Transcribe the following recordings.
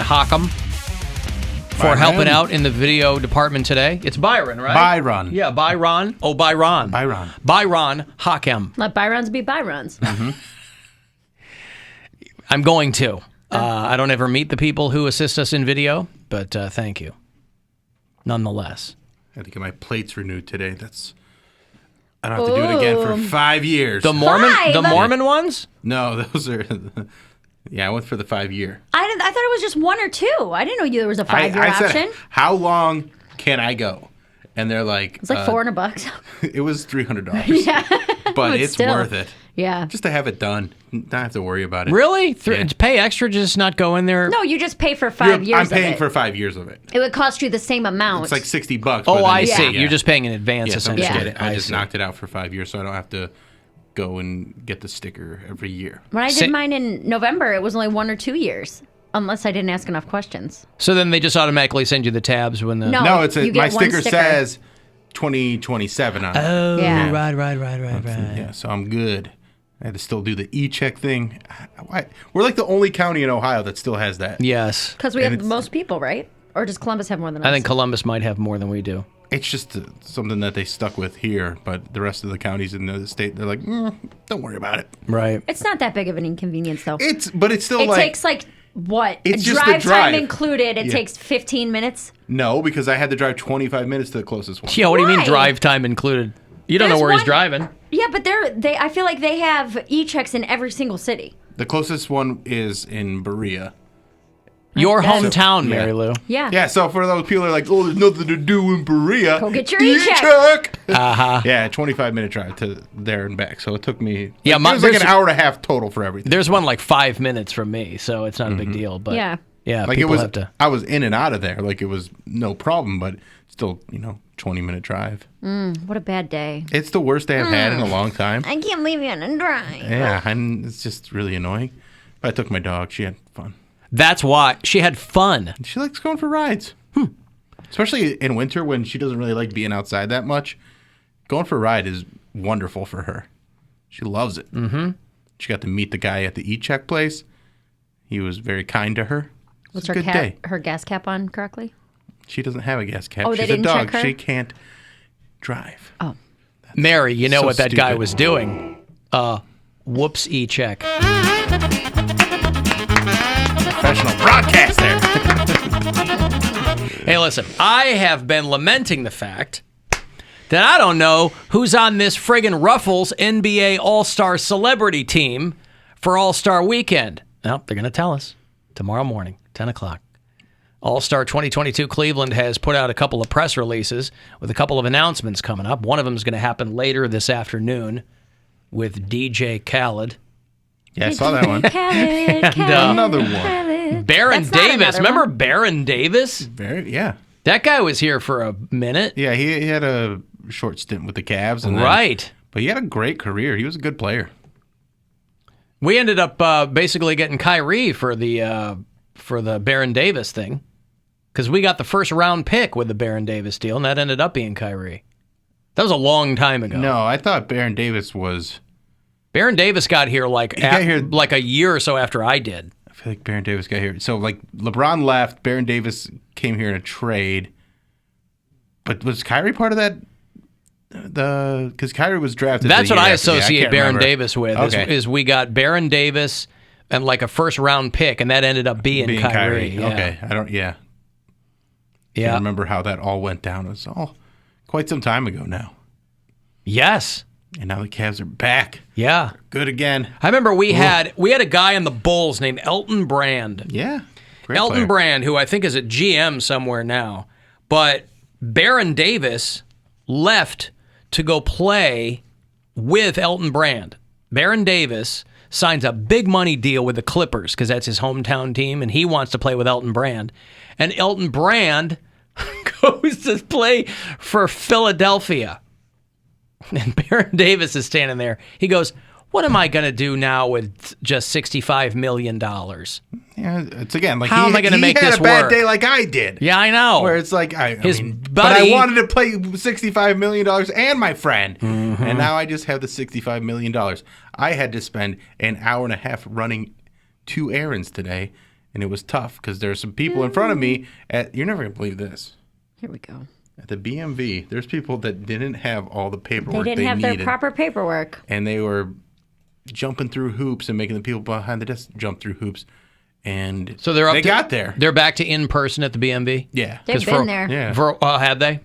Hockham for helping out in the video department today. It's Byron, right? Byron. Yeah, Byron. Oh, Byron. Byron Hockham. Let Byrons be Byrons. Mm-hmm. I'm going to. I don't ever meet the people who assist us in video, but thank you. Nonetheless. I had to get my plates renewed today. I don't have to do it again for 5 years. The Mormon ones? No, those are... Yeah, I went for the 5-year. I thought it was just 1 or 2. I didn't know there was a 5-year option. Said, how long can I go? And they're like... It's like $400. It was $300. Yeah. But it's worth it. Yeah. Just to have it done. Not have to worry about it. Really? Pay extra to just not go in there? No, you just pay for 5 years I'm paying for 5 years of it. It would cost you the same amount. It's like $60. Oh, I see. You're just paying in advance, essentially. I just knocked it out for 5 years, so I don't have to go and get the sticker every year. When I did mine in November, it was only 1 or 2 years, unless I didn't ask enough questions. So then they just automatically send you the tabs when the... No, it's my sticker says 2027 on it. Oh, yeah. Right. Yeah, so I'm good. I had to still do the e-check thing. We're like the only county in Ohio that still has that. Yes. Because we have the most people, right? Or does Columbus have more than us? I think Columbus might have more than we do. It's just something that they stuck with here, but the rest of the counties in the state, they're like, don't worry about it. Right. It's not that big of an inconvenience, though. But it's still it takes what? It's drive, just the drive time included. It takes 15 minutes. No, because I had to drive 25 minutes to the closest one. Yeah, what do you mean drive time included? You don't know where he's driving. Yeah, but I feel like they have e-checks in every single city. The closest one is in Berea. Your hometown, Mary Lou. Yeah. Yeah, so for those people that are like, oh, there's nothing to do in Berea. Go get your e-check. Uh-huh. Yeah, 25-minute drive to there and back. So it took me... it was like an hour and a half total for everything. There's one like 5 minutes from me, so it's not a big deal. But yeah, like I was in and out of there. Like it was no problem, but still, 20-minute drive. What a bad day. It's the worst day I've had in a long time. I can't leave you on a drive. Yeah, and it's just really annoying. But I took my dog. She had fun. That's why. She had fun. She likes going for rides. Especially in winter when she doesn't really like being outside that much. Going for a ride is wonderful for her. She loves it. Mm-hmm. She got to meet the guy at the e-check place. He was very kind to her. Was her gas cap on correctly? She doesn't have a gas cap. Oh, She's they didn't a dog. check her? She can't drive. Oh. Mary, you know so what that stupid. guy was doing? Whoops e-check. Professional broadcaster. Hey, listen, I have been lamenting the fact that I don't know who's on this friggin' Ruffles NBA All-Star Celebrity Team for All-Star Weekend. Well, they're going to tell us tomorrow morning, 10 o'clock. All-Star 2022 Cleveland has put out a couple of press releases with a couple of announcements coming up. One of them is going to happen later this afternoon with DJ Khaled. Yeah, I saw that one. Khaled, another one. Baron Davis. Remember Baron Davis? Yeah. That guy was here for a minute. Yeah, he had a short stint with the Cavs. Right. But he had a great career. He was a good player. We ended up basically getting Kyrie for the Baron Davis thing because we got the first round pick with the Baron Davis deal, and that ended up being Kyrie. That was a long time ago. No, I thought Baron Davis was... Baron Davis got here like a year or so after I did. I feel like Baron Davis got here. So, like, LeBron left. Baron Davis came here in a trade. But was Kyrie part of that? Because Kyrie was drafted. That's what I associate Baron Davis with. Okay. Is we got Baron Davis and like a first round pick, and that ended up being Kyrie. Yeah. Okay, I don't. Yeah. Yeah. I remember how that all went down. It was all quite some time ago now. Yes. And now the Cavs are back. Yeah. Good again. I remember we had a guy in the Bulls named Elton Brand. Yeah. Great Elton player. Brand, who I think is at GM somewhere now. But Baron Davis left to go play with Elton Brand. Baron Davis signs a big money deal with the Clippers because that's his hometown team, and he wants to play with Elton Brand. And Elton Brand goes to play for Philadelphia. And Baron Davis is standing there. He goes, what am I going to do now with just $65 million? Yeah, it's again like how am I going to make this work? He had a bad day like I did. Yeah, I know. Where it's like but I wanted to play $65 million and my friend, and now I just have the $65 million. I had to spend an hour and a half running 2 errands today and it was tough because there's some people in front of me you're never going to believe this. Here we go. At the BMV, there's people that didn't have all the paperwork They didn't have needed, their proper paperwork. and they were jumping through hoops and making the people behind the desk jump through hoops. And So they got there. They're back to in person at the BMV. Yeah. They've been there. Yeah. Had they?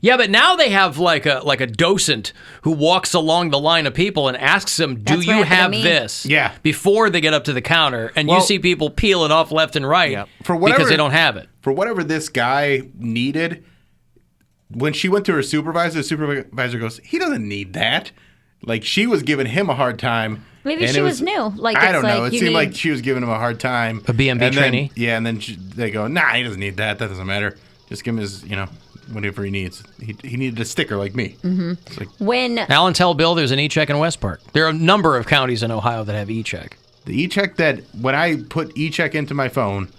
Yeah, but now they have like a docent who walks along the line of people and asks them, "Do That's you what happened to have me. this?" Yeah. Before they get up to the counter, and you Well- see people peel it off left and right For whatever- because they don't have it. For whatever this guy needed, when she went to her supervisor, the supervisor goes, "He doesn't need that." Like, she was giving him a hard time. Maybe and she it was new. Like, I it's don't know. like It you seemed need- like she was giving him a hard time. A BMV And then- trainee? Yeah, and then they go, "Nah, he doesn't need that. That doesn't matter. Just give him his, whatever he needs." He needed a sticker like me. Mm-hmm. It's like, When Alan, tell Bill there's an e-check in West Park. There are a number of counties in Ohio that have e-check. the e-check that, when I put e-check into my phone,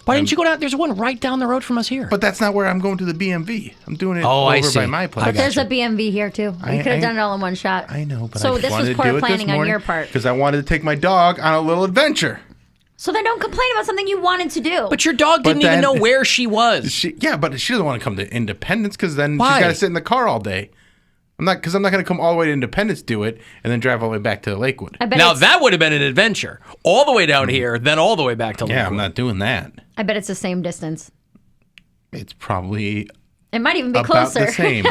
Why didn't you go down? There's one right down the road from us here. But that's not where I'm going to the BMV. I'm doing it Oh, I over see. by my place. but there's a BMV here too. I- You could have I- done it all in one shot. I know, but so I this wanted was to do poor it planning on your part. because I wanted to take my dog on a little adventure. So then don't complain about something you wanted to do. But your dog But didn't even then- know where she was. But she doesn't want to come to Independence because then Why? she's got to sit in the car all day. I'm not going to come all the way to Independence, do it, and then drive all the way back to Lakewood. I bet Now it's, that would have been an adventure. All the way down here, then all the way back to Yeah, Lakewood. I'm not doing that. I bet it's the same distance. It's probably It might even be about closer. the same.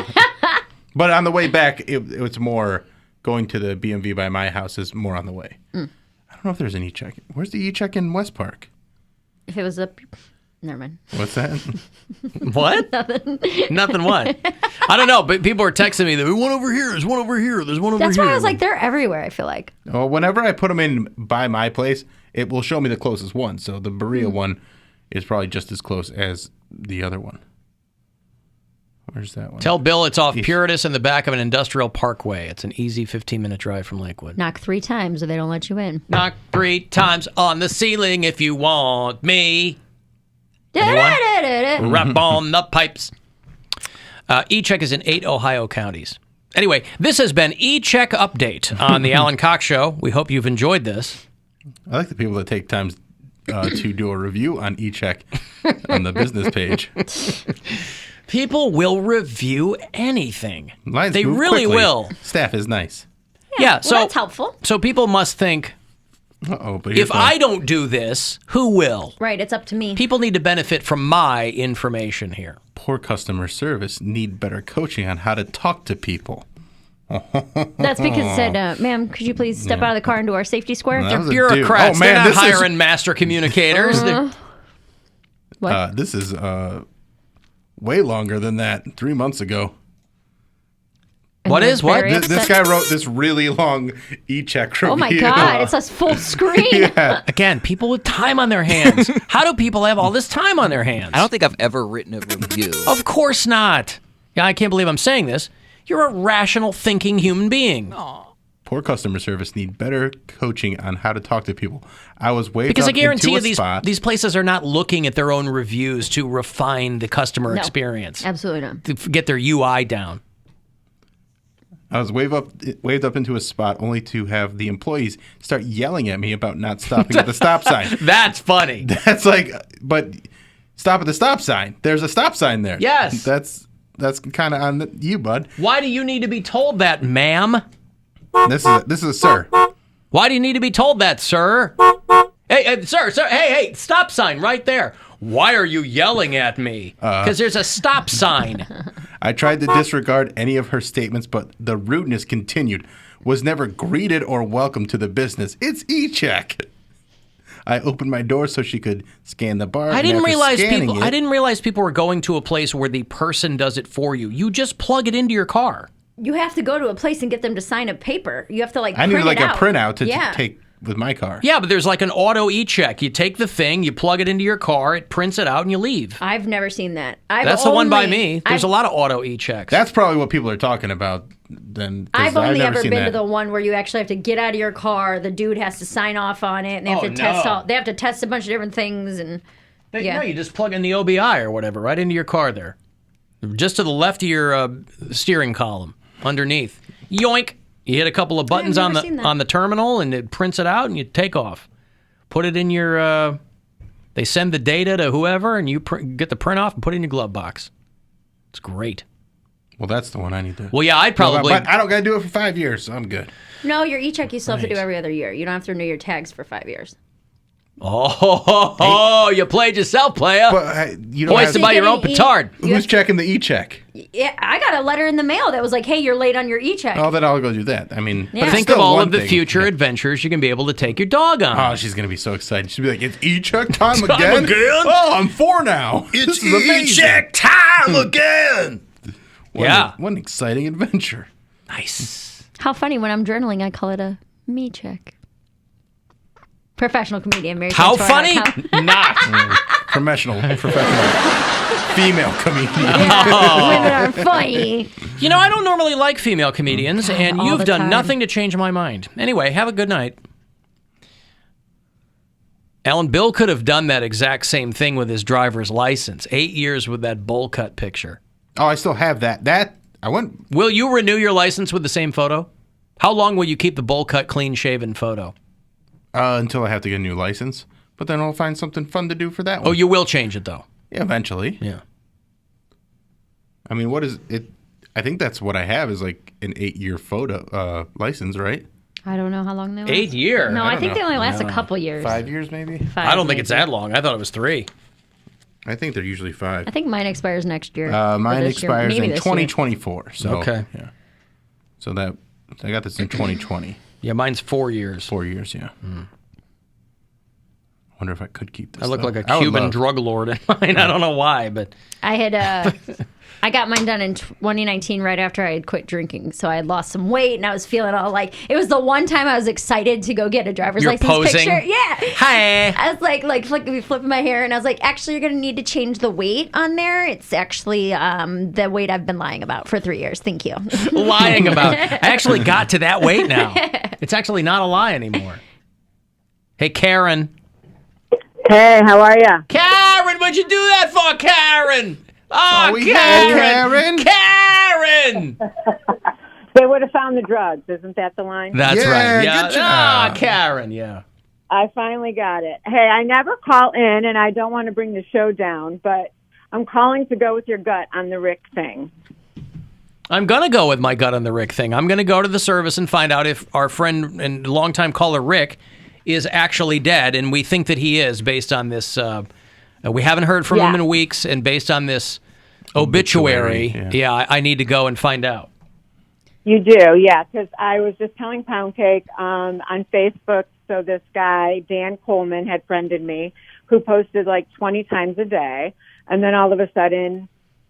But on the way back, it's more going to the BMV by my house is more on the way. I don't know if there's an e-check. Where's the e-check in West Park? If it was a, never mind. What's that? What? Nothing what? I don't know, but people are texting me, there's one over here, there's one over here, there's one over That's here. why I was like, they're everywhere. I feel like. Well, whenever I put them in by my place, it will show me the closest one. So the Berea one is probably just as close as the other one. Where's that one? Tell Bill it's off Puritas in the back of an industrial parkway. It's an easy 15-minute drive from Lakewood. Knock 3 times or they don't let you in. Knock 3 times on the ceiling if you want me. Rap on the pipes. E-check is in 8 Ohio counties. Anyway, this has been E-check Update on the Alan Cox Show. We hope you've enjoyed this. I like the people that take time to do a review on e-check on the business page. People will review anything. Lines They move really quickly. will. Staff is nice. Yeah, so Well, that's helpful. So people must think, But if I don't do this, who will? Right, it's up to me. People need to benefit from my information here. poor customer service need better coaching on how to talk to people. That's because it said, ma'am, could you please step out of the car into our safety square? That They're was a bureaucrats. dude. Oh, They're man, not this is- hiring master communicators. What? This is way longer than that. 3 months ago. What is what? Very This upset. guy wrote this really long e-check review. Oh my God, it's a full screen. Yeah. Again, people with time on their hands. How do people have all this time on their hands? I don't think I've ever written a review. Of course not. Yeah, I can't believe I'm saying this. You're a rational, thinking human being. Poor customer service need better coaching on how to talk to people. I was waved Because up I guarantee into you a spot. these places are not looking at their own reviews to refine the customer No. experience, Absolutely not. to get their UI down. I was waved up into a spot only to have the employees start yelling at me about not stopping at the stop sign. That's funny. That's like, but stop at the stop sign. There's a stop sign there. Yes. That's kind of on you, bud. Why do you need to be told that, ma'am? This is a sir. Why do you need to be told that, sir? Hey, sir, hey, stop sign right there. Why are you yelling at me? Because there's a stop sign. I tried to disregard any of her statements, but the rudeness continued. Was never greeted or welcomed to the business. It's e-check. I opened my door so she could scan the bar. I didn't realize people. It, I didn't realize people were going to a place where the person does it for you. You just plug it into your car. You have to go to a place and get them to sign a paper. You have to I print needed like it a out. printout to Yeah. take with my car. Yeah, but there's like an auto e-check. You take the thing, you plug it into your car, it prints it out, and you leave. I've never seen that. That's the one by me. There's a lot of auto e-checks. That's probably what people are talking about. Then 'cause I've only never ever seen been that. to the one where you actually have to get out of your car. The dude has to sign off on it, and they have Oh, to test no. all. They have to test a bunch of different things, and yeah. No, you just plug in the OBI or whatever right into your car there. Just to the left of your steering column, underneath. Yoink! You hit a couple of buttons on never seen that. the terminal, and it prints it out, and you take off. Put it in your. They send the data to whoever, and you get the print off and put it in your glove box. It's great. Well, that's the one I need to. Well, yeah, I'd probably. But I don't got to do it for 5 years, so I'm good. No, your e-check you still have to do Nice. every other year. You don't have to renew your tags for 5 years. Oh, you played yourself, player. But you don't Hoisted have by your own Getting petard. Who's checking the e-check? Yeah, I got a letter in the mail that was like, "Hey, you're late on your e-check." Oh, then I'll go do that. I mean, Yeah. but it's Think of still all one of the thing. future Yeah. adventures you can be able to take your dog on. Oh, she's gonna be so excited. She'll be like, "It's e-check time again! Time again? Oh, I'm 4 now. This is amazing. time again. Yeah. What an exciting adventure. Nice. How funny when I'm journaling, I call it a me check. Professional comedian Mary. How Santora. funny? How- Not. Professional female comedian. Women are funny. You know, I don't normally like female comedians, and all you've the done time. nothing to change my mind. Anyway, have a good night. Alan, Bill could have done that exact same thing with his driver's license. 8 years with that bowl cut picture. Oh, I still have that. I went. Will you renew your license with the same photo? How long will you keep the bowl cut, clean shaven photo? Until I have to get a new license. But then I'll find something fun to do for that one. Oh, you will change it, though. Yeah, eventually. Yeah. I mean, what is it? I think that's what I have is like an 8-year photo license, right? I don't know how long they last. 8 year. No, I don't think they know. only last a couple years. 5 years, maybe? 5 I don't think it's maybe. that long. I thought it was 3. I think they're usually 5. I think mine expires next year. Mine Or this year. expires Maybe in this year. 2024. So, Okay. Yeah. So that I got this in 2020. Yeah, mine's 4 years. 4 years, yeah. Wonder if I could keep this. I look though. like a I would Cuban love- drug lord in mine. I don't know why, but I had I got mine done in 2019 right after I had quit drinking. So I had lost some weight and I was feeling all like, it was the one time I was excited to go get a driver's You're license posing? picture. Yeah. hi. I was like flipping my hair and I was like, actually, you're going to need to change the weight on there. It's actually the weight I've been lying about for 3 years. Thank you. Lying about. I actually got to that weight now. It's actually not a lie anymore. Hey, Karen. Hey, how are ya? Karen, what'd you do that for, Karen? Oh, we Karen. had Karen. They would have found the drugs. Isn't that the line? That's Yeah, right. Yeah. good job. Ah, Karen. Yeah. I finally got it. Hey, I never call in, and I don't want to bring the show down, but I'm calling to go with your gut on the Rick thing. I'm going to go with my gut on the Rick thing. I'm going to go to the service and find out if our friend and longtime caller Rick is actually dead, and we think that he is based on this. We haven't heard from him Yeah. in weeks, and based on this obituary, yeah. I need to go and find out. You do, yeah, because I was just telling Poundcake on Facebook, so this guy, Dan Coleman, had friended me, who posted like 20 times a day, and then all of a sudden,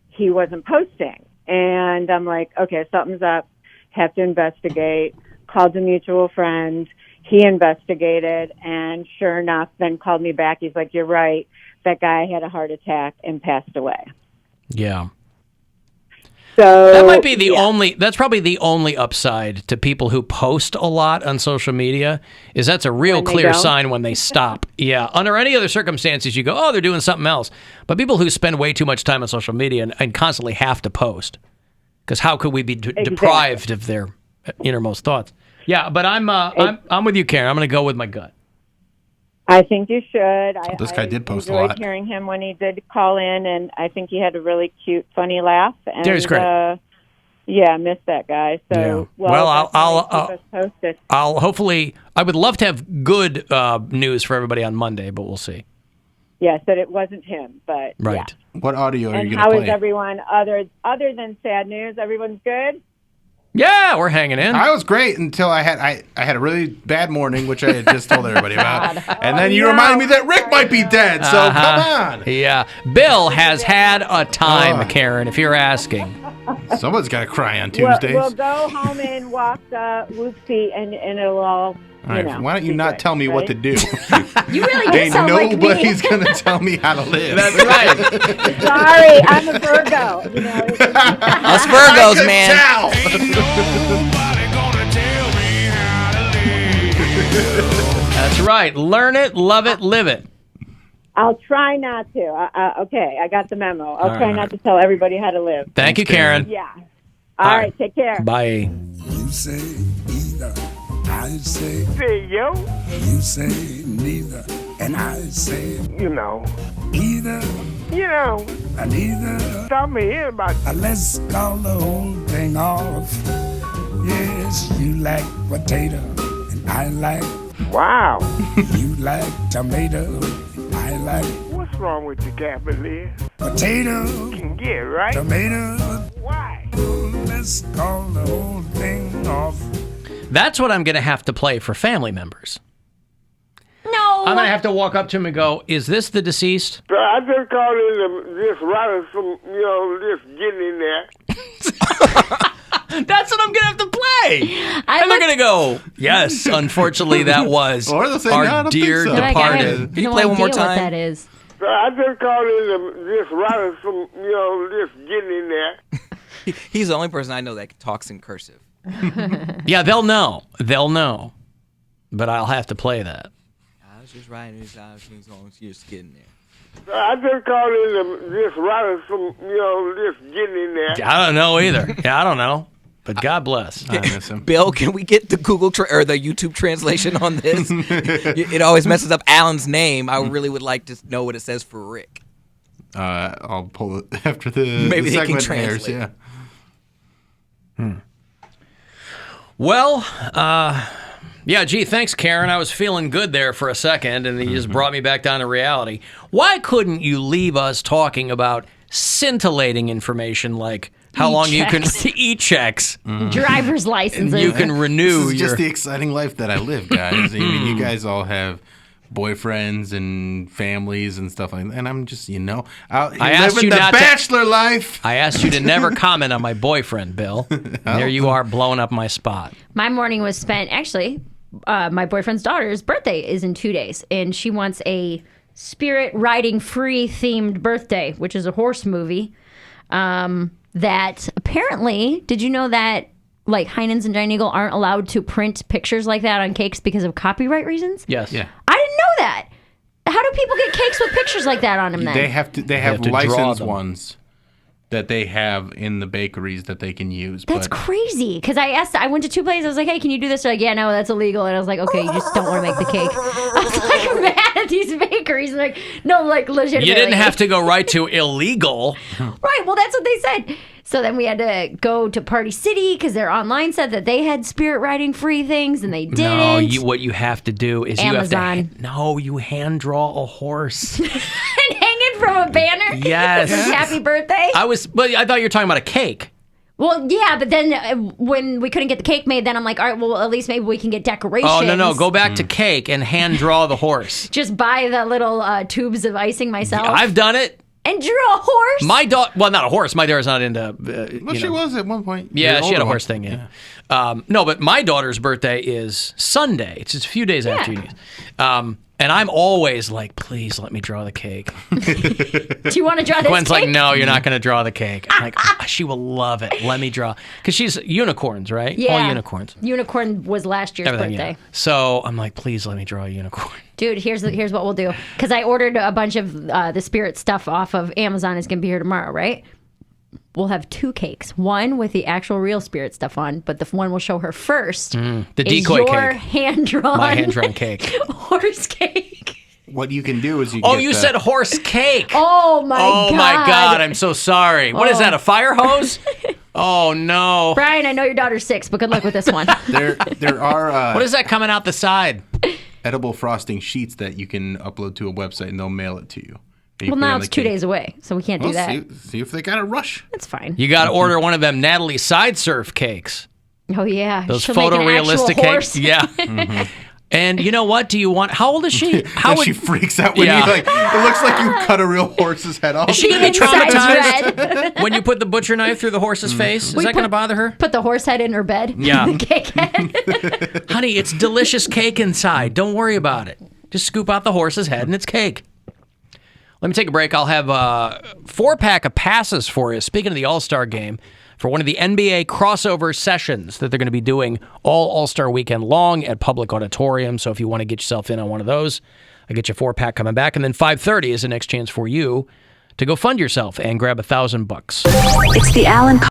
he wasn't posting. And I'm like, okay, something's up, have to investigate, called a mutual friend. He investigated, and sure enough, then called me back. He's like, you're right. That guy had a heart attack and passed away. Yeah. So That might be the yeah. only, that's probably the only upside to people who post a lot on social media is that's a real When they clear don't. sign when they stop. Yeah. Under any other circumstances, you go, oh, they're doing something else. But people who spend way too much time on social media and constantly have to post, because how could we be deprived of their innermost thoughts? Yeah, but I'm with you, Karen. I'm going to go with my gut. I think you should. This guy did post a enjoyed lot. hearing him when he did call in, and I think he had a really cute, funny laugh. And, Yeah, he's great. Yeah, I missed that guy. So, Yeah. Well, I'll definitely keep us posted. I'll hopefully. I would love to have good news for everybody on Monday, but we'll see. Yes, that it wasn't him, but Right. Yeah. What audio are And you how going is to play? everyone other than sad news? Everyone's good. Yeah, we're hanging in. I was great until I had a really bad morning, which I had just told everybody about, and then you no. reminded me that Rick might be dead. So come on, Yeah. Bill has had a time, Oh. Karen, if you're asking. someone's got to cry on Tuesdays. We'll go home and walk Whoopsie, and it'll all. All right, why don't you not tell me what to do? You really do Ain't sound like me. nobody's gonna tell me how to live. That's right. Sorry, I'm a Virgo. You know, Us I Virgos, could man. tell. That's right. Learn it, love it, live it. I'll try not to. Okay, I got the memo. I'll try right. not to tell everybody how to live. Thank you, Karen. Karen. Yeah. All right, take care. Bye. You say eat up, I say, yo. you say neither, and I say, Either. And either. Tell me here about Let's call the whole thing off. Yes, you like potato, and I like. Wow. You like tomato, I like. What's wrong with you, Cavalier? Potato, Yeah, right? tomato. Why? Let's call the whole thing off. That's what I'm going to have to play for family members. No. I'm going to have to walk up to him and go, is this the deceased? So I just called in just writing some, just getting in there. That's what I'm going to have to play. And they're going to go, yes, unfortunately, that was Or they'll say, our "No, I don't dear think so." departed. Can you play one more What that time? is. So I just called in just writing some, just getting in there. He's the only person I know that talks in cursive. Yeah, they'll know. They'll know. But I'll have to play that. I was just writing this out. She's just getting there. So I just called in just writing some, just getting in there. I don't know either. Yeah, I don't know. But God bless. I miss him. Bill, can we get the Google or the YouTube translation on this? It always messes up Alan's name. I really would like to know what it says for Rick. I'll pull it after the Maybe they can segment airs. translate. Yeah. Well, yeah, gee, thanks, Karen. I was feeling good there for a second, and you just brought me back down to reality. Why couldn't you leave us talking about scintillating information like how long you can e-checks? Driver's licenses. You can renew This is your... just the exciting life that I live, guys. I mean, you guys all have boyfriends and families and stuff like that. And I'm just, out here I asked living you the not to- bachelor life. I asked you to never comment on my boyfriend, Bill. And there you are blowing up my spot. My morning was spent, actually, my boyfriend's daughter's birthday is in 2 days, and she wants a spirit riding free themed birthday, which is a horse movie. That apparently, did you know that like Heinen's and Giant Eagle aren't allowed to print pictures like that on cakes because of copyright reasons? Yes. Yeah. I didn't know that. How do people get cakes with pictures like that on them then? They have have to draw licensed them. ones that they have in the bakeries that they can use. That's but crazy. Because I went to two places. I was like, hey, can you do this? They're like, yeah, no, that's illegal. And I was like, okay, you just don't want to make the cake. I was like mad at these bakeries. Like, no, like legitimately. You didn't have to go right to illegal. Right. Well, that's what they said. So then we had to go to Party City because their online said that they had spirit riding free things and they didn't. No, what you have to do is Amazon. you hand draw a horse. And hang it from a banner. Yes. It says happy birthday. I thought you were talking about a cake. Well, yeah, but then when we couldn't get the cake made, then I'm like, all right, well, at least maybe we can get decorations. Oh, no, go back to cake and hand draw the horse. Just buy the little tubes of icing myself. I've done it. And drew a horse. My daughter, well, not a horse. My daughter's not into. well, she was at one point. Yeah, Your she had a older horse one. thing. Yeah. No, but my daughter's birthday is Sunday. It's just a few days after you. And I'm always like, please let me draw the cake. Do you want to draw this Gwen's cake? like, no, you're not going to draw the cake. I'm like, she will love it. Let me draw. Because she's unicorns, right? Yeah. All unicorns. Unicorn was last year's Everything, birthday. yeah. So I'm like, please let me draw a unicorn. Dude, here's what we'll do. Because I ordered a bunch of the spirit stuff off of Amazon. It's going to be here tomorrow, right? We'll have two cakes. One with the actual real spirit stuff on, but the one we'll show her first. The is decoy your cake. hand-drawn My hand-drawn cake. horse cake. What you can do is you. Oh, get you the- said horse cake. Oh, my God. Oh, my God. I'm so sorry. What is that, a fire hose? Oh, no. Brian, I know your daughter's 6, but good luck with this one. There are What is that coming out the side? edible frosting sheets that you can upload to a website and they'll mail it to you. Well, now it's 2 days away, so we can't do that. See if they got a rush. That's fine. You got to order one of them Natalie side surf cakes. Oh, yeah. Those She'll make an photorealistic actual cakes. horse. Yeah. And you know what? Do you want? How old is she? How She freaks out when Yeah. you like. It looks like you cut a real horse's head off. Is she gonna be Inside's traumatized red. when you put the butcher knife through the horse's face? Is that going to bother her? Put the horse head in her bed. Yeah. The cake head. Honey, it's delicious cake inside. Don't worry about it. Just scoop out the horse's head and it's cake. Let me take a break. I'll have a 4-pack of passes for you. Speaking of the All-Star game, for one of the NBA crossover sessions that they're going to be doing all All-Star weekend long at Public Auditorium. So if you want to get yourself in on one of those, I'll get you a 4-pack coming back. And then 5:30 is the next chance for you to go fund yourself and grab $1,000. It's the Alan